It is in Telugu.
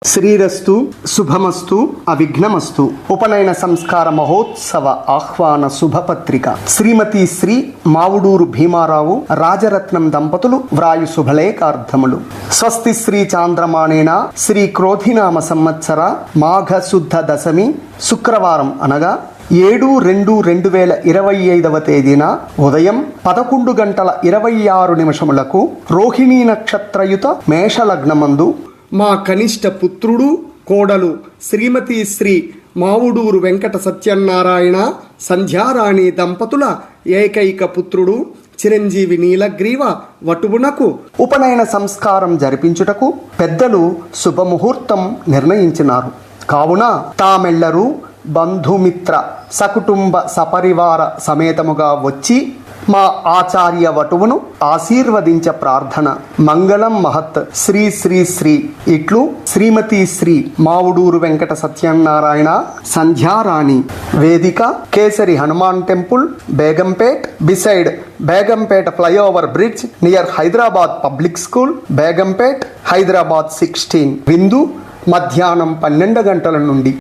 శ్రీరస్తు శుభమస్తు అవిఘ్నమస్తు. ఉపనయన సంస్కార మహోత్సవ ఆహ్వాన శుభపత్రిక. శ్రీమతి శ్రీ మావుడూరు భీమారావు రాజరత్నం దంపతులు వ్రాయు శుభలేఖార్థములు. స్వస్తి శ్రీ చాంద్రమాణేన శ్రీ క్రోధినామ సంవత్సర మాఘ శుద్ధ దశమి శుక్రవారం అనగా 7/2/2025 తేదీన ఉదయం 11:26 రోహిణీ నక్షత్రయుత మేషలగ్నమందు మా కనిష్ట పుత్రుడు కోడలు శ్రీమతి శ్రీ మావుడూరు వెంకట సత్యనారాయణ సంధ్యారాణి దంపతుల ఏకైక పుత్రుడు చిరంజీవి నీలగ్రీవ వటువునకు ఉపనయన సంస్కారం జరిపించుటకు పెద్దలు శుభముహూర్తం నిర్ణయించినారు. కావున తామెల్లరూ బంధుమిత్ర సకుటుంబ సపరివార సమేతముగా వచ్చి మా ఆచార్య వటువును ఆశీర్వదించ ప్రార్థన. మంగళం మహత్. శ్రీ శ్రీ శ్రీ ఇట్లు శ్రీమతి శ్రీ మావుడూరు వెంకట సత్యనారాయణ సంధ్యారాణి. వేదిక kesari Hanuman temple, Begumpet, beside Begumpet flyover bridge near Hyderabad public school, Begumpet, Hyderabad 16. విందు మధ్యాహ్నం 12 గంటల నుండి.